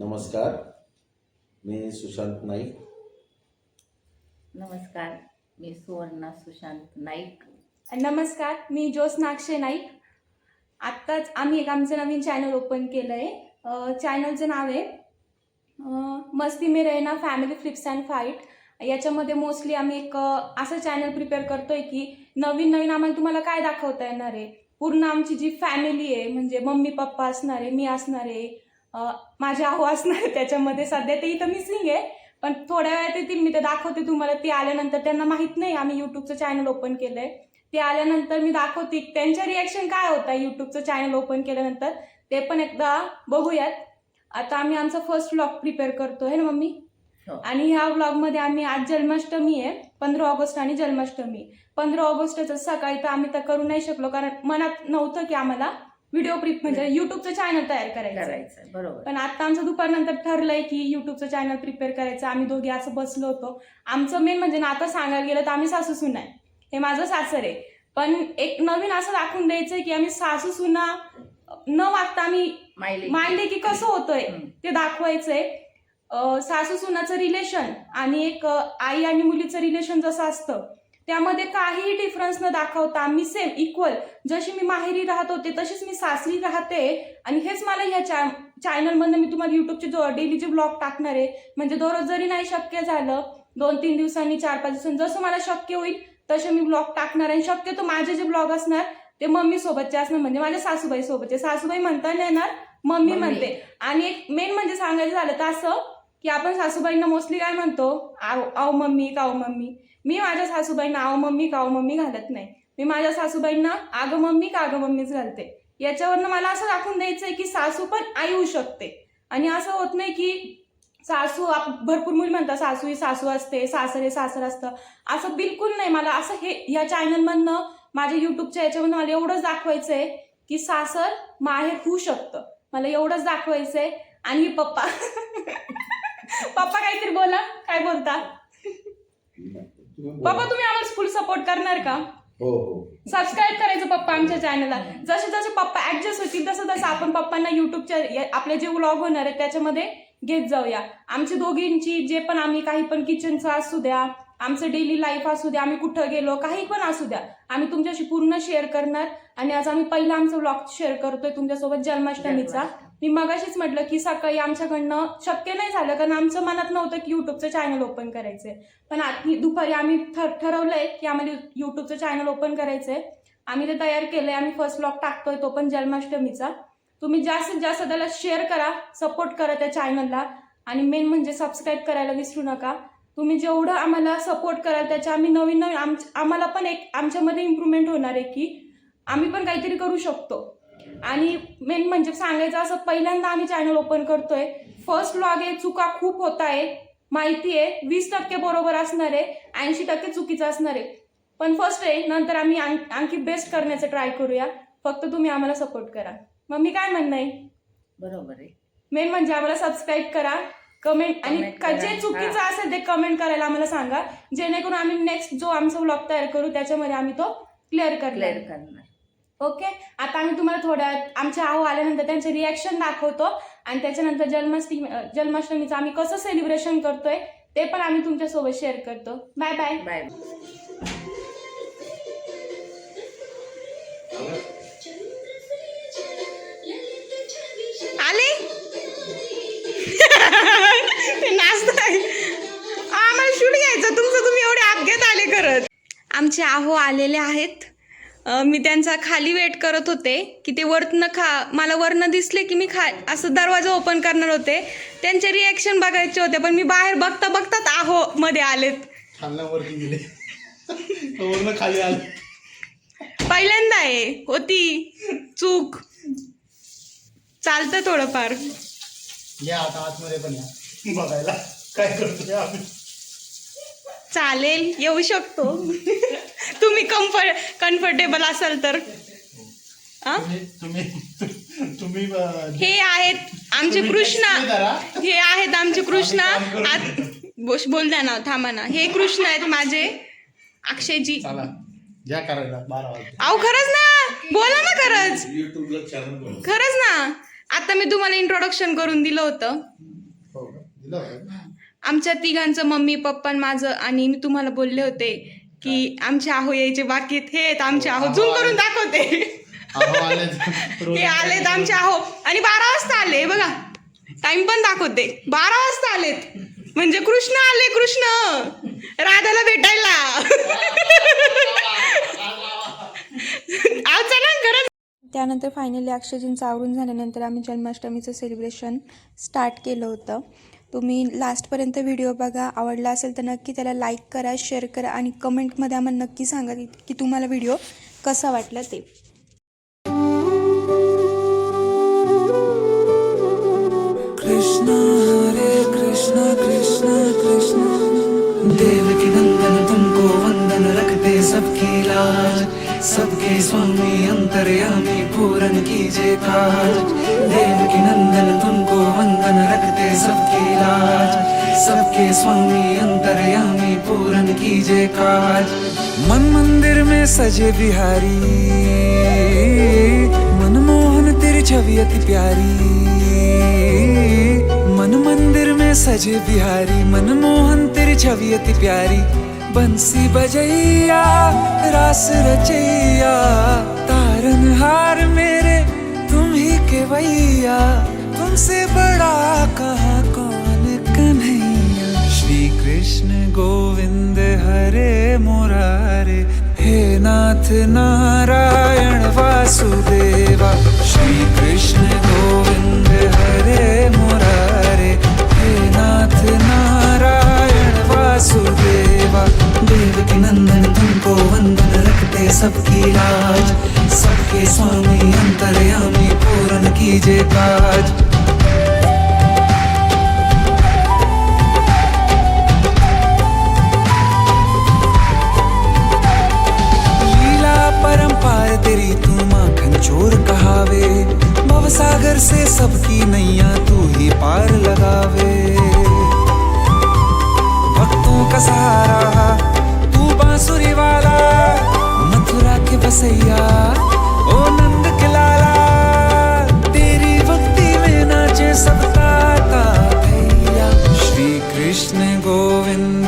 नमस्कार, मी सुशांत नाईक. नमस्कार, मी सुवर्णा सुशांत नाईक. नमस्कार, मी ज्योत्स्ना अक्षय नाईक. आत्ताच आम्ही एक आमचं नवीन चॅनल ओपन केलं आहे. चॅनलचं नाव आहे मस्ती में रहना फॅमिली फ्लिप्स अँड फाईट. याच्यामध्ये मोस्टली आम्ही एक असं चॅनल प्रिपेअर करतोय की नवीन नवीन आम्हाला तुम्हाला काय दाखवता येणार आहे. पूर्ण आमची जी फॅमिली आहे, म्हणजे मम्मी पप्पा असणार आहे, मी असणार आहे, माझे आहो असणार आहे. त्याच्यामध्ये सध्या ते इथं मिसिंग आहे, पण थोड्या वेळात येतील, मी ते दाखवते तुम्हाला. ते आल्यानंतर त्यांना माहीत नाही आम्ही यूट्यूबचं चॅनल ओपन केलं आहे. ते आल्यानंतर मी दाखवते त्यांच्या रिॲक्शन काय होतं यूट्यूबचं चॅनल ओपन केल्यानंतर, ते पण एकदा बघूयात. आता आम्ही आमचा फर्स्ट व्लॉग प्रिपेअर करतो आहे ना मम्मी. आणि ह्या व्लॉगमध्ये आम्ही आज जन्माष्टमी आहे, 15 ऑगस्ट आणि जन्माष्टमी. 15 ऑगस्टचं सकाळी तर आम्ही तर करू नाही शकलो, कारण मनात नव्हतं की आम्हाला व्हिडिओ म्हणजे युट्यूबचं चॅनल तयार करायचं. बरोबर. पण आता आमचं दुपारनंतर ठरलंय की युट्यूबचं चॅनल प्रिपेअर करायचं. आम्ही दोघे असं बसलो होतो. आमचं मेन म्हणजे नातं सांगायला गेलं तर आम्ही सासू सुना आहे. हे माझं सासर आहे, पण एक नवीन असं दाखवून द्यायचंय की आम्ही सासू सुना न वागता आम्ही मायले की कसं होतंय ते दाखवायचंय. सासू सुनाचं रिलेशन आणि एक आई आणि मुलीचं रिलेशन जसं असतं त्यामध्ये काहीही डिफरन्स न दाखवता आम्ही सेम इक्वल, जशी मी माहेरी राहत होते तशीच मी सासरी राहते. आणि हेच मला ह्या चॅनलमधनं मी तुम्हाला युट्यूबचे डेलीचे ब्लॉग टाकणार आहे. म्हणजे दररोज जरी नाही शक्य झालं, 2-3 दिवसांनी, 4-5 दिवसांनी, जसं मला शक्य होईल तसे मी ब्लॉग टाकणार. आणि शक्यतो माझे जे ब्लॉग असणार ते मम्मी सोबतचे असणार, म्हणजे माझ्या सासूबाई सोबतचे. सासूबाई म्हणता नाही येणार, मम्मी म्हणते. आणि एक मेन म्हणजे सांगायचं झालं तर असं की आपण सासूबाईंना मोस्टली काय म्हणतो, आव मम्मी, काव मम्मी. मी माझ्या सासूबाईंना आव मम्मी, काव मम्मी घालत नाही. मी माझ्या सासूबाईंना आग मम्मी, काग मम्मीच घालते. याच्यावरनं मला असं दाखवून द्यायचंय की सासू पण आई होऊ शकते. आणि असं होत नाही की सासू, भरपूर मुली म्हणतात सासू ही सासू असते, सासर हे सासर असतं. असं बिलकुल नाही. मला असं हे या चॅनलमधनं, माझ्या युट्यूबच्या याच्यामधनं मला एवढंच दाखवायचंय की सासर माहेर होऊ शकतं. मला एवढंच दाखवायचंय. आणि पप्पा पप्पा काहीतरी बोला, काय बोलता पप्पा? तुम्ही आम्हाला फुल सपोर्ट करणार का? हो. सबस्क्राईब करायचं पप्पा आमच्या चॅनलला. जसे जसे पप्पा ऍडजस्ट होतील तसं तसं आपण पप्पांना युट्यूबच्या आपले जे व्लॉग होणार आहे त्याच्यामध्ये घेत जाऊया. आमच्या दोघींची जे पण, आम्ही काही पण किचनचं असू द्या, आमचं डेली लाईफ असू द्या, आम्ही कुठं गेलो, काही पण असू द्या, आम्ही तुमच्याशी पूर्ण शेअर करणार. आणि आज आम्ही पहिला आमचा व्लॉग शेअर करतोय तुमच्यासोबत जन्माष्टमीचा. मी मगाशीच म्हटलं की सकाळी आमच्याकडनं शक्य नाही झालं, कारण आमचं मनात नव्हतं की युट्यूबचं चॅनल ओपन करायचंय. पण दुपारी आम्ही ठरवलंय की आम्हाला युट्यूबचं चॅनल ओपन करायचंय. आम्ही ते तयार केलंय. आम्ही फर्स्ट व्लॉग टाकतोय, तो पण जन्माष्टमीचा. तुम्ही जास्तीत जास्त त्याला शेअर करा, सपोर्ट करा त्या चॅनलला. आणि मेन म्हणजे सबस्क्राईब करायला विसरू नका. तुम्ही जेवढं आम्हाला सपोर्ट कराल त्याच्या आम्ही नवीन आम्हाला पण एक आमच्यामध्ये इम्प्रूव्हमेंट होणार आहे की आम्ही पण काहीतरी करू शकतो. आणि मेन म्हणजे सांगायचं असं, पहिल्यांदा आम्ही चॅनल ओपन करतोय, फर्स्ट व्लॉग आहे, चुका खूप होत आहे माहिती आहे. 20% बरोबर असणार आहे, 80% चुकीचं असणार आहे. पण फर्स्ट आहे, नंतर आम्ही आणखी बेस्ट करण्याचं ट्राय करूया. फक्त तुम्ही आम्हाला सपोर्ट करा. मम्मी काय म्हणणं आहे? बरोबर आहे. मेन म्हणजे आम्हाला सबस्क्राईब करा, कमेंट, आणि जे चुकीचं असेल ते कमेंट करायला आम्हाला सांगा, जेणेकरून आम्ही नेक्स्ट जो आमचा व्लॉग तयार करू त्याच्यामध्ये आम्ही तो क्लिअर करणार. ओके. आता आम्ही तुम्हाला थोड्या आमच्या आहो आल्यानंतर त्यांचे रिॲक्शन दाखवतो. आणि त्याच्यानंतर जन्माष्टमीचं आम्ही कसं सेलिब्रेशन करतोय ते पण आम्ही तुमच्यासोबत शेअर करतो. Bye bye. बाय. आले नाचताय, आम्हाला शूट घ्यायचं तुमचं, तुम्ही एवढे आज्ञात आले करत. आमचे आहो आलेले आहेत. मी त्यांचा खाली वेट करत होते की ते मला वरनं दिसले की मी असं दरवाजा ओपन करणार होते. त्यांचे रिॲक्शन बघायचे होते, पण मी बाहेर बघता बघताच आहो मध्ये आलेत. खाली आले. पहिल्यांदा आहे, होती चूक. चालतं थोडंफार. या आता आतमध्ये पण या बघायला काय करतोय आम्ही. चालेल, येऊ शकतो. तुम्ही कम्फर्टेबल असाल तर. तुम्ही हे आहेत आमचे कृष्णा, हे आहेत आमचे कृष्णा. बोल द्या ना, थांबा ना. हे कृष्ण आहेत माझे, अक्षयजी. या करायला 12 वाजता. अहो खरंच ना, बोला ना, खरंच युट्यूबला चॅनल खरंच ना. आता मी तुम्हाला इंट्रोडक्शन करून दिलं होतं. आमच्या तिघांचं, मम्मी पप्पा आणि माझं, आणि मी तुम्हाला बोलले होते की आमचे आहो यायचे बाकी हे आहेत आमचे आहो. झूम करून दाखवते. हे आलेत आमचे आहो आणि 12 वाजता आले. बघा टाइम पण दाखवते, 12 वाजता आलेत. म्हणजे कृष्ण आले, कृष्ण राधाला भेटायला. आज चला खरंच. त्यानंतर फायनली अक्षयजींचं आवरून झाल्यानंतर आम्ही जन्माष्टमीचं सेलिब्रेशन स्टार्ट केलं होतं. तुम्ही लास्टपर्यंत व्हिडिओ बघा. आवडला असेल तर नक्की त्याला लाईक करा, शेअर करा आणि कमेंटमध्ये आम्हाला नक्की सांगा की तुम्हाला व्हिडिओ कसा वाटला ते. कृष्ण हरे कृष्ण कृष्ण कृष्ण देवकी नंदन तुमको वंदन रखते सबकी लाज सबके स्वामी अंतर्यामी पूरन कीजिए काज देवकी नंदन तुमको वंदन रखते सबकी लाज सबके स्वामी अंतर्यामी पूरन कीजिए काज मन मंदिर में सजे बिहारी मनमोहन तेरी छवि अति प्यारी मन मंदिर में सजे बिहारी मनमोहन तेरी छवि अति प्यारी बंसी बजैया रास रचैया तारनहार मेरे तुम ही के भैया तुमसे बड़ा कहाँ कौन कन्हैया श्री कृष्ण गोविंद हरे मुरारे हे नाथ नारायण वासुदेवा श्री कृष्ण गोविंद हरे मुरारे हे नाथ नारायण वासुदेवा देवकी नंदन तुमको वंदन रखते सबकी लाज सबके स्वामी अंतर्यामी पूरन कीजिए काज परंपार तेरी तू माखन चोर कहावे भवसागर से सबकी नैया तू ही पार लगावे भक्तों का सहारा तू बांसुरी वाला मथुरा के बसैया ओ नंद के लाला तेरी भक्ति में नाचे सबका भैया श्री कृष्ण गोविंद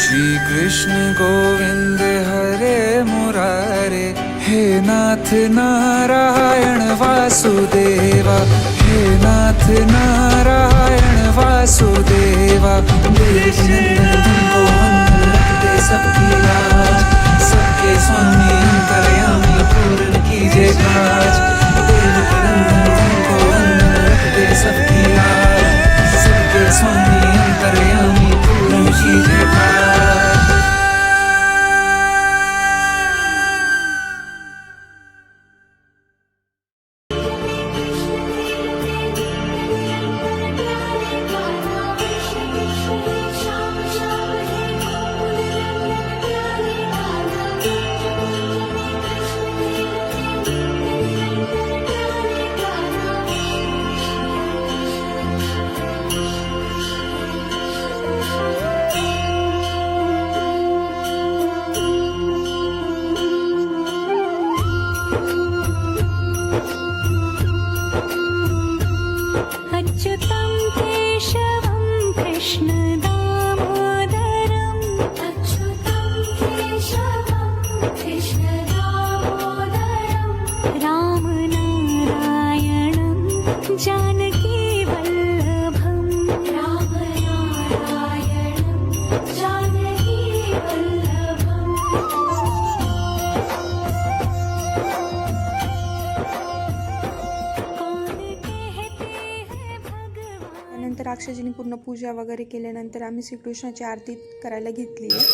श्री कृष्ण गोविंद हरे मुरारे हे नाथ नारायण वासुदेवा हे नाथ नारायण वासुदेवा देवकी नंदन तुमको वंदन रखते सबकी लाज सबके स्वामी अंतर्यामी पूर्ण कीजिए काज देवकी नंदन तुमको वंदन रखते सबकी लाज सबके स्वामी अंतर्यामी पूर्ण कीजिए काज अच्युतं केशवं कृष्ण दामोदरम् अच्युतं केशवं कृष्ण दामोदरम् रामनारायणं जानकी वल्लभम् रामनारायणं जानकी वल्लभम् त्यानंतर अक्षयजींनी पूर्ण पूजा वगैरे केल्यानंतर आम्ही श्रीकृष्णाची आरती करायला घेतली आहे.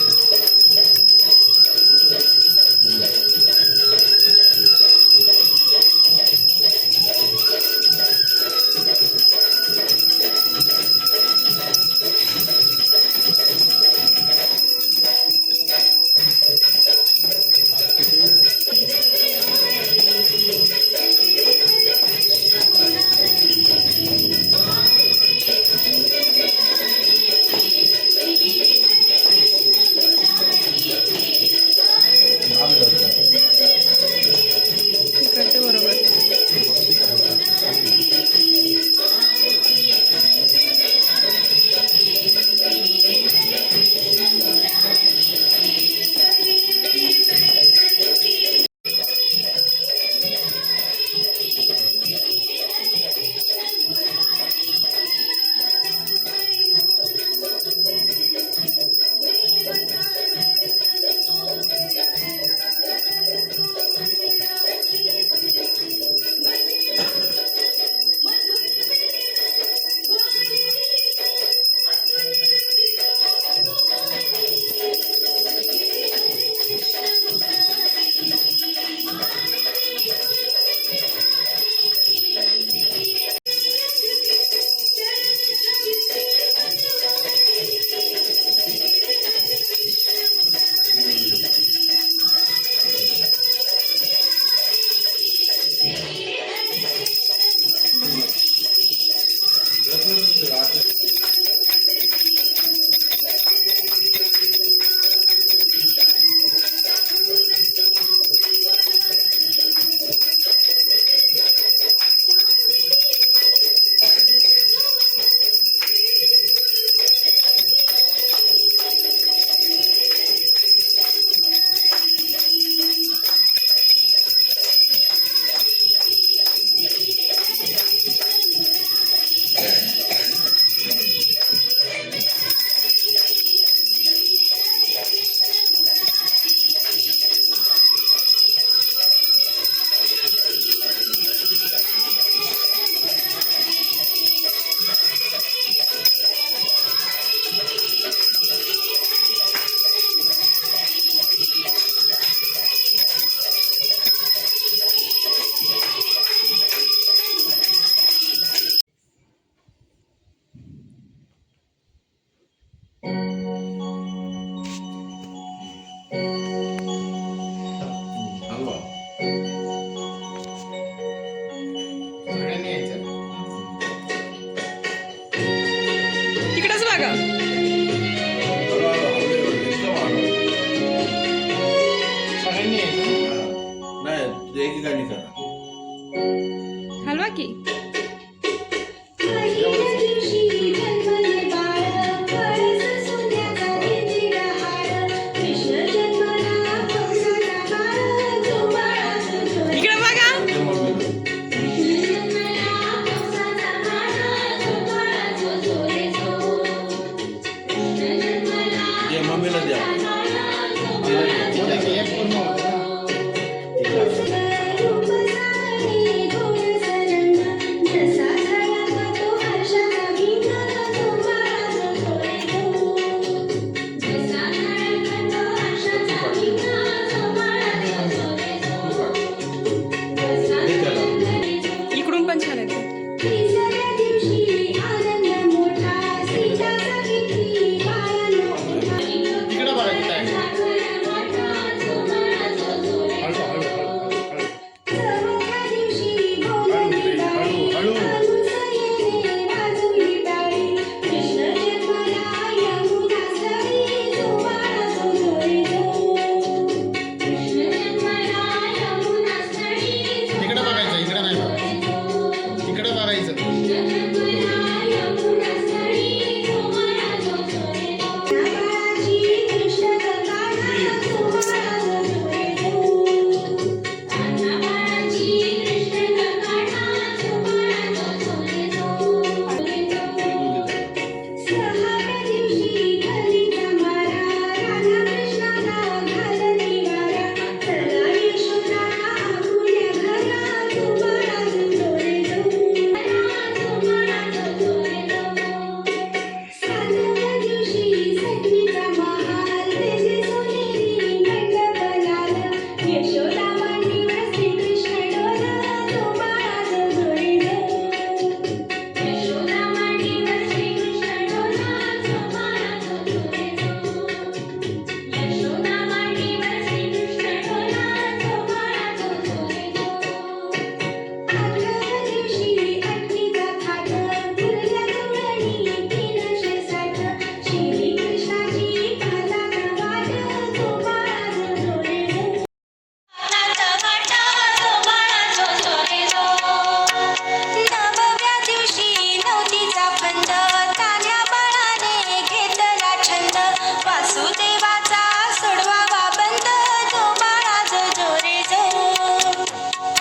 नवव्या दिवशी नवतीचा फंद तान्ह्या बाळाने घेतला छंद वासुदेवाचा सोडवावा बंद जो बाळा जो जो रे जो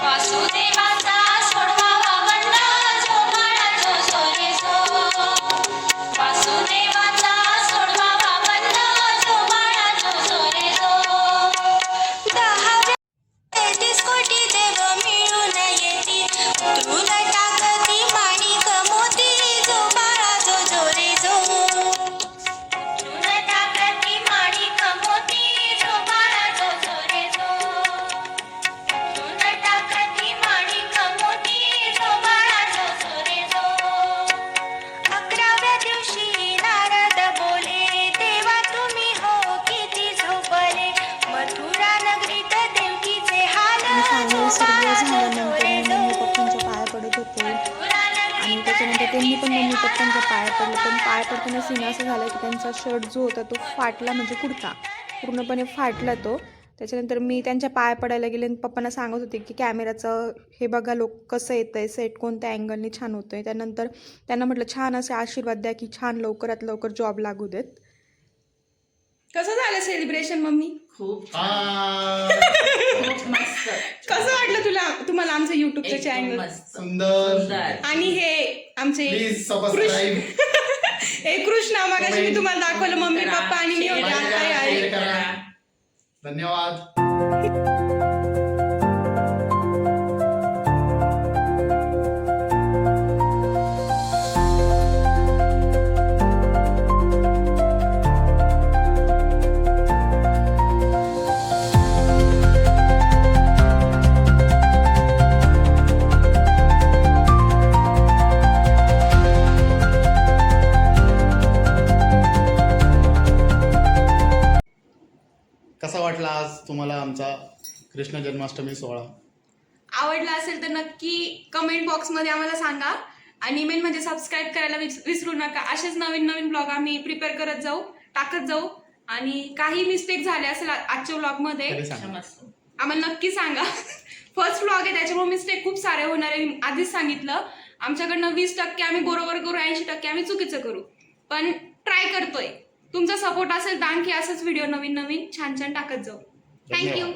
वासुदेवाचा सोडवावा बंद जो बाळा जो जो रे जो वासुदेवाचा सोडवावा बंद जो बाळा जो जो रे जो 10 कोटी देव मिळून येती उतरून टाकती माणिक मोती जो बाळा जो जो रे जो उतरून टाकती माणिक मोती जो बाळा जो जो रे जो उतरून टाकती माणिक मोती जो बाळा जो जो रे जो 11व्या दिवशी नारद बोले देवा तुम्ही हो किती झोपले मथुरा नगरीत देवकीचे हाल फायनल सर्व झाल्यानंतर मी मम्मी पप्पांच्या पाया पडत होते आणि त्याच्यानंतर त्यांनी पण मम्मी पप्पांच्या पाया पडले. पण पाय पडताना सीन असं झालं की त्यांचा शर्ट जो होता तो फाटला, म्हणजे कुर्ता पूर्णपणे फाटला तो. त्याच्यानंतर मी त्यांच्या पाया पडायला गेले आणि पप्पांना सांगत होते की कॅमेराचं हे बघा लोक कसं येतं आहे, सेट कोणत्या अँगलने छान होतं आहे. त्यानंतर त्यांना म्हटलं छान असे आशीर्वाद द्या की छान लवकरात लवकर जॉब लागू देत. कसं झालं सेलिब्रेशन मम्मी? खूप खूप मस्त. कसं वाटलं तुम्हाला आमचं युट्यूबचं एकदम चॅनल? मस्त. सुंदर. सुंदर. आणि हे आमचे प्लीज सबस्क्राईब. हे कृष्णा मगाशी मी तुम्हाला दाखवलं, मम्मी पप्पा आणि मी होते. शेअर आता हे आहे. शेअर करा. धन्यवाद. कसा वाटला आज तुम्हाला आमचा कृष्ण जन्माष्टमी सोहळा? आवडला असेल तर नक्की कमेंट बॉक्समध्ये आम्हाला सांगा आणि मेन म्हणजे सबस्क्राईब करायला विसरू नका. असेच नवीन नवीन ब्लॉग आम्ही प्रिपेअर टाकत जाऊ आणि काही मिस्टेक झाले असेल आजच्या ब्लॉगमध्ये तरी सांगा. क्षमस्व. आम्हाला नक्की सांगा. फर्स्ट ब्लॉग आहे त्याच्यामुळे मिस्टेक खूप सारे होणार आहे. आधीच सांगितलं आमच्याकडनं 20% आम्ही बरोबर करू, 80% आम्ही चुकीचं करू, पण ट्राय करतोय. तुमचा सपोर्ट असेल तर आणखी असंच व्हिडिओ नवीन नवीन छान छान टाकत जाऊ. थँक्यू.